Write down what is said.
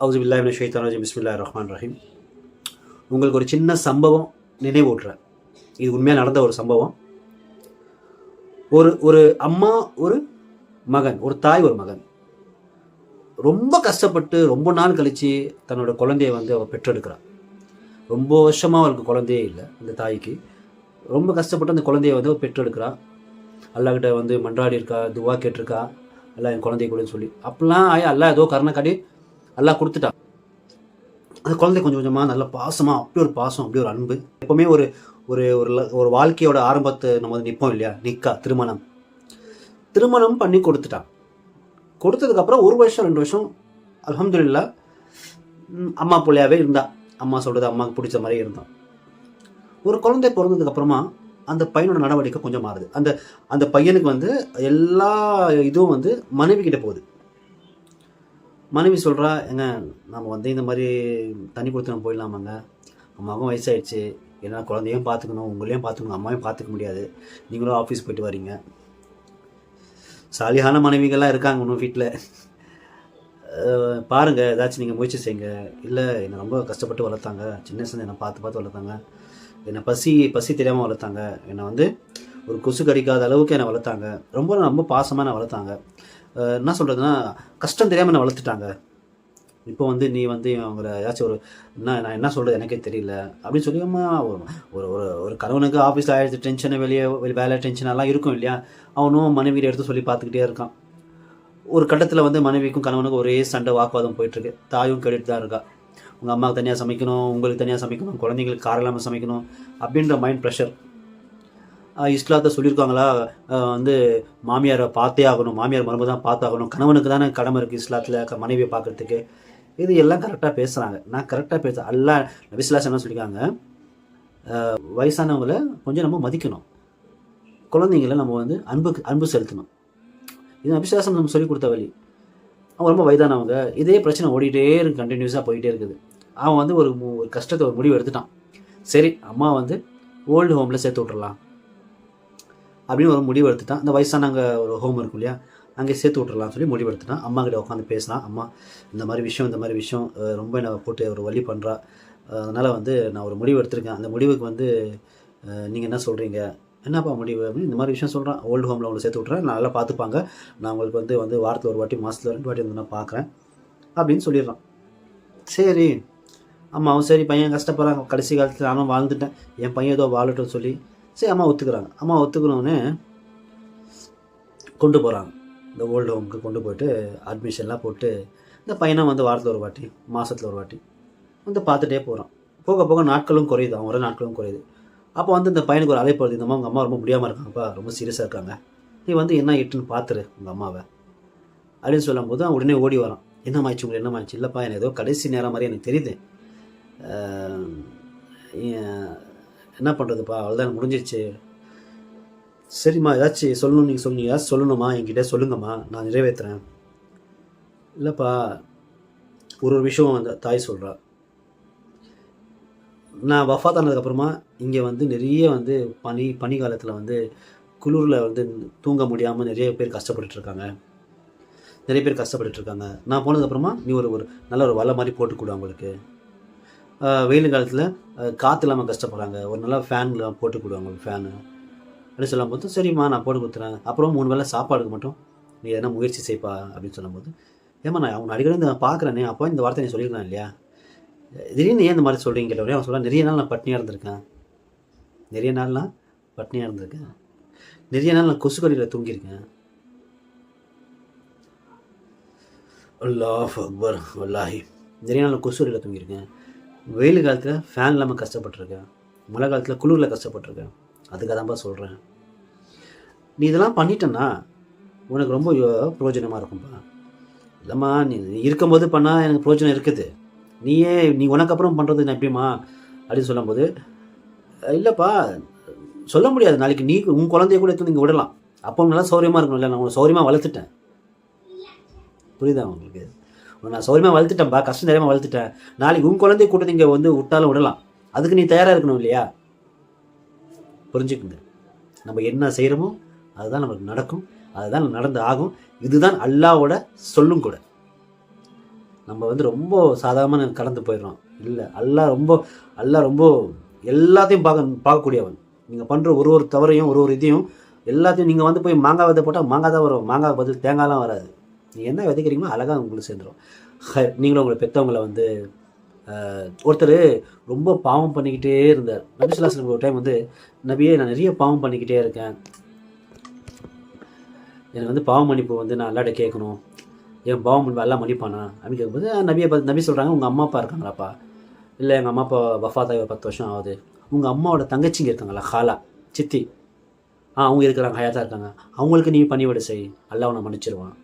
அவுஸு பில்லாஹி மினஷ் ஷைத்தானிர் ரஜீம். பிஸ்மில்லாஹிர் ரஹ்மானிர் ரஹீம். உங்களுக்கு ஒரு சின்ன சம்பவம் நினைவூட்டுறேன். இது உண்மையாக நடந்த ஒரு சம்பவம். ஒரு ஒரு அம்மா, ஒரு மகன், ஒரு தாய், ஒரு மகன் ரொம்ப கஷ்டப்பட்டு ரொம்ப நாள் கழித்து தன்னோட குழந்தைய வந்து அவள் பெற்றெடுக்கிறாள். ரொம்ப வருஷமாக அவளுக்கு குழந்தையே இல்லை. அந்த தாய்க்கு ரொம்ப கஷ்டப்பட்டு அந்த குழந்தைய வந்து அவள் பெற்றெடுக்கிறாள். அல்லாஹ்கிட்ட வந்து மன்றாடி இருக்கா, துவா கேட்டிருக்கா, அல்லாஹ் என் குழந்தைய கொடுன்னு சொல்லி. அப்படிலாம் அல்லாஹ் ஏதோ கருணை காட்டி அல்லாஹ் கொடுத்துட்டான். அந்த குழந்தை கொஞ்சம் கொஞ்சமாக நல்ல பாசமாக, அப்படி ஒரு பாசம், அப்படி ஒரு அன்பு. எப்போவுமே ஒரு ஒரு ஒரு வாழ்க்கையோட ஆரம்பத்தை நம்ம வந்து நிற்போம் இல்லையா, நிக்கா திருமணம் பண்ணி கொடுத்துட்டான். கொடுத்ததுக்கப்புறம் 1 வருஷம் 2 வருஷம் அல்ஹம்துலில்லாஹ் அம்மா பிள்ளையாவே இருந்தா. அம்மா சொல்கிறது அம்மாவுக்கு பிடிச்ச மாதிரி இருந்தான். ஒரு குழந்தை பிறந்ததுக்கப்புறமா அந்த பையனோட நடவடிக்கை கொஞ்சம் மாறுது. அந்த பையனுக்கு வந்து எல்லா இதுவும் வந்து மனைவி கிட்ட போகுது. மனைவி சொல்கிறா, ஏங்க நம்ம வந்து இந்த மாதிரி தண்ணி கொடுத்து நம்ம போயிடலாமாங்க, அம்மாவுக்கும் வயசாகிடுச்சு, ஏன்னா குழந்தையும் பார்த்துக்கணும், உங்களையும் பார்த்துக்கணும், அம்மாவையும் பார்த்துக்க முடியாது, நீங்களும் ஆஃபீஸ் போயிட்டு வரீங்க. சாலியான மனைவிகள்லாம் இருக்காங்க இன்னும் வீட்டில். பாருங்கள், ஏதாச்சும் நீங்கள் முயற்சி செய்யுங்க. இல்லை, என்னை ரொம்ப கஷ்டப்பட்டு வளர்த்தாங்க, சின்ன வயசுல என்னை பார்த்து வளர்த்தாங்க, என்னை பசி தெரியாமல் வளர்த்தாங்க, என்னை வந்து ஒரு கொசு கடிக்காத அளவுக்கு என்னை வளர்த்தாங்க, ரொம்ப பாசமாக என்னை வளர்த்தாங்க. என்ன சொல்கிறதுனா, கஷ்டம் தெரியாமல் என்னை வளர்த்துட்டாங்க. இப்போ வந்து நீ வந்து அவங்கள ஏதாச்சும் ஒரு நான் என்ன சொல்கிறது எனக்கே தெரியல அப்படின்னு சொல்லி, அம்மா ஒரு ஒரு ஒரு கணவனுக்கு ஆஃபீஸில் ஆயிடுச்சு டென்ஷனு, வெளியே வேலை டென்ஷனெல்லாம் இருக்கும் இல்லையா, அவனும் மனைவியை எடுத்து சொல்லி பார்த்துக்கிட்டே இருக்கான். ஒரு கட்டத்தில் வந்து மனைவிக்கும் கணவனுக்கும் ஒரே சண்டை வாக்குவாதம் போயிட்டுருக்கு. தாயும் கேட்டுட்டு தான் இருக்கா, உங்கள் அம்மாவுக்கு தனியாக சமைக்கணும், உங்களுக்கு தனியாக சமைக்கணும், குழந்தைங்களுக்கு காரம் இல்லாமல் சமைக்கணும் அப்படின்ற மைண்ட் ப்ரெஷர். இஸ்லாத்தை சொல்லியிருக்காங்களா, வந்து மாமியாரை பார்த்தே ஆகணும், மாமியார் மருமக தான் பார்த்தாகணும், கணவனுக்கு தானே கடமை இருக்குது இஸ்லாத்தில் மனைவியை பார்க்குறதுக்கு. இது எல்லாம் கரெக்டாக பேசுகிறாங்க. நான் கரெக்டாக பேசுகிறேன். அல்லாஹ் நபி ஸல்லல்லாஹு அலைஹி வஸல்லம் சொல்லியிருக்காங்க, வயசானவங்களை கொஞ்சம் நம்ம மதிக்கணும், குழந்தைங்களை நம்ம வந்து அன்பு செலுத்தணும். இது நபி ஸல்லல்லாஹு அலைஹி வஸல்லம் நம்ம சொல்லிக் கொடுத்த வழி. அவங்க ரொம்ப வயதானவங்க, இதே பிரச்சனை ஓடிட்டே இருக்குது, கண்டினியூஸாக போயிட்டே இருக்குது. அவன் வந்து ஒரு கஷ்டத்தை ஒரு முடிவு எடுத்துட்டான். சரி, அம்மா வந்து ஓல்டு ஹோமில் சேர்த்து விட்றலாம் அப்படின்னு ஒரு முடிவு எடுத்துட்டான். இந்த வயசானவங்க ஒரு ஹோம் இருக்கும் இல்லையா, அங்கே சேர்த்து விட்றலாம்னு சொல்லி முடிவு எடுத்துட்டான். அம்மா கிட்ட உட்காந்து பேசினான். அம்மா, இந்த மாதிரி விஷயம் ரொம்ப என்னை போட்டு ஒரு வழி பண்ணுறா, அதனால் வந்து நான் ஒரு முடிவு எடுத்திருக்கேன், அந்த முடிவுக்கு வந்து நீங்கள் என்ன சொல்கிறீங்க, என்னப்பா முடிவு அப்படின்னு இந்த மாதிரி விஷயம் சொல்கிறான். ஓல்டு ஹோமில் அவங்களை சேர்த்து விட்றேன், நல்லா பார்த்துப்பாங்க, நான் உங்களுக்கு வந்து வாரத்தில் ஒரு வாட்டி, மாதத்தில் 2 வாட்டி வந்து நான் பார்க்குறேன் அப்படின்னு சொல்லிடுறான். சரி, அம்மாவும் சரி, பையன் கஷ்டப்படுறாங்க, கடைசி காலத்தில் நானும் வாழ்ந்துட்டேன், என் பையன் ஏதோ வாழட்டும் சொல்லி சரி அம்மா ஒத்துக்கிறாங்க. அம்மா ஒத்துக்கணுன்னே கொண்டு போகிறாங்க, இந்த ஓல்டு ஹோமுக்கு கொண்டு போய்ட்டு அட்மிஷன்லாம் போட்டு, இந்த பையனை வந்து வாரத்தில் ஒரு வாட்டி, மாதத்தில் ஒரு வாட்டி வந்து பார்த்துட்டே போகிறான். போக போக நாட்களும் குறையுது, அவன் வர நாட்களும் குறையுது. அப்போ வந்து இந்த பையனுக்கு ஒரு அழைப்பு வருது, இந்த உங்கள் அம்மா ரொம்ப முடியாமல் இருக்காங்கப்பா, ரொம்ப சீரியஸாக இருக்காங்க, நீ வந்து என்ன இட்டுன்னு பார்த்துரு உங்கள் அம்மாவை அப்படின்னு சொல்லும்போது அவன் உடனே ஓடி வரான். என்னமாயிடுச்சு உங்களுக்கு, என்னமாயிடுச்சு? இல்லைப்பா, எனக்கு ஏதோ கடைசி நேரம் மாதிரி எனக்கு தெரியுது, என்ன பண்ணுறதுப்பா, அவ்வளோதான் எனக்கு முடிஞ்சிடுச்சு. சரிம்மா, ஏதாச்சும் சொல்லணும், நீங்கள் சொல்லுங்கள், ஏதாச்சும் சொல்லணுமா என்கிட்ட சொல்லுங்கம்மா, நான் நிறைவேற்றுறேன். இல்லைப்பா, ஒரு விஷயம் அந்த தாய் சொல்கிறா, நான் வஃபாத் ஆனதுக்கப்புறமா இங்கே வந்து நிறைய வந்து பனி காலத்தில் வந்து குளிரில் வந்து தூங்க முடியாமல் நிறைய பேர் கஷ்டப்பட்டுருக்காங்க. நான் போனதுக்கப்புறமா நீ ஒரு நல்ல ஒரு வலை மாதிரி போட்டு கொடு அவங்களுக்கு. வெயில் காலத்தில் காற்று இல்லாமல் கஷ்டப்படுறாங்க, ஒரு நல்ல ஃபேன்லாம் போட்டு கொடு அவங்களுக்கு, ஃபேனு அப்படின்னு சொல்லும்போது, சரிம்மா நான் போட்டு கொடுத்துறேன், அப்புறம் 3 வேளை சாப்பாடுக்கு மட்டும் நீ எதனா முயற்சி செய்ப்பா அப்படின்னு சொல்லும்போது, ஏம்மா நான் அவங்க அடிக்கடி நான் பார்க்குறேனே, அப்போ இந்த வார்த்தை நீ சொல்லியிருக்கலாம் இல்லையா, திடீர்னு ஏன் இந்த மாதிரி சொல்கிறீங்க கேட்டவரே அவன் சொல்ல, நிறைய நாள் நான் பட்னியாக இருந்திருக்கேன், நிறைய நாள் நான் கொசு கடியில் தூங்கியிருக்கேன். அல்லாஹ் அக்பர். வல்லாஹி நிறைய நாள் நான் கொசு கடியில் தூங்கியிருக்கேன், வெயில் காலத்தில் ஃபேன் இல்லாமல் கஷ்டப்பட்டுருக்கேன், மழை காலத்தில் குளிரில் கஷ்டப்பட்டுருக்கேன், அதுக்காக தான்ப்பா சொல்கிறேன். நீ இதெல்லாம் பண்ணிட்டேன்னா உனக்கு ரொம்ப பிரயோஜனமாக இருக்கும்ப்பா. இல்லைம்மா, நீ இருக்கும்போது பண்ணால் எனக்கு பிரயோஜனம் இருக்குது, நீ உனக்கு அப்புறம் பண்ணுறது நான் எப்படிம்மா அப்படின்னு சொல்லும்போது, இல்லைப்பா சொல்ல முடியாது, நாளைக்கு நீ உன் குழந்தைய கூட எடுத்து நீங்கள் விடலாம், அப்போ நல்லா சௌரியமாக இருக்கணும். இல்லை, நான் உங்களை சௌரியமாக வளர்த்துட்டேன், புரியுதா உங்களுக்கு, நான் சௌரியமாக வளர்த்துட்டேன்ப்பா, கஷ்டம் தெரியாமல் வளர்த்துட்டேன், நாளைக்கு உன் குழந்தைய கூட நீங்கள் வந்து விட்டாலும் விடலாம், அதுக்கு நீ தயாராக இருக்கணும் இல்லையா. புரிஞ்சுக்குங்க, நம்ம என்ன செய்கிறோமோ அதுதான் நமக்கு நடக்கும், அதுதான் நடந்து ஆகும். இதுதான் அல்லாஹ்வோட சொல்லும் கூட. நம்ம வந்து ரொம்ப சாதாரண கடந்து போயிடுறோம். இல்லை, அல்லாஹ் ரொம்ப எல்லாத்தையும் பார்க்கக்கூடியவன். நீங்கள் பண்ணுற ஒரு தவறையும் ஒரு இதையும் எல்லாத்தையும் நீங்கள் வந்து போய் மாங்காய் விதை போட்டால் மாங்காய் தான் வரும், மாங்காய் பதில் தேங்காய்லாம் வராது. நீங்கள் என்ன விதைக்கிறீங்களோ அழகாக உங்களுக்கு சேர்ந்துடும். நீங்களும் உங்களை பெற்றவங்களை வந்து ஒருத்தர் ரொம்ப பாவம் பண்ணிக்கிட்டே இருந்தார். நபி ஸல்லல்லாஹு அலைஹி வஸல்லம் ஒரு டைம் வந்து, நபியே நான் நிறைய பாவம் பண்ணிக்கிட்டே இருக்கேன், எனக்கு வந்து பாவம் மன்னிப்பு வந்து நான் அல்லாட்ட கேட்கணும், என் பாவம் மன்னிப்பு எல்லாம் மன்னிப்பானா அப்படின்னு கேட்கும்போது நபி சொல்கிறாங்க, உங்கள் அம்மா அப்பா இருக்காங்களாப்பா? இல்லை, எங்கள் அம்மா அப்பா வஃபாத்தாகி 10 வருஷம் ஆகுது. உங்கள் அம்மாவோட தங்கச்சிங்க இருக்காங்களா, ஹாலா, சித்தி, அவங்க இருக்கிறாங்க, ஹயாத்தாக இருக்காங்க, அவங்களுக்கு நீ பணிவிட செய், அல்லாஹ் உன்னை மன்னிச்சிருவான்.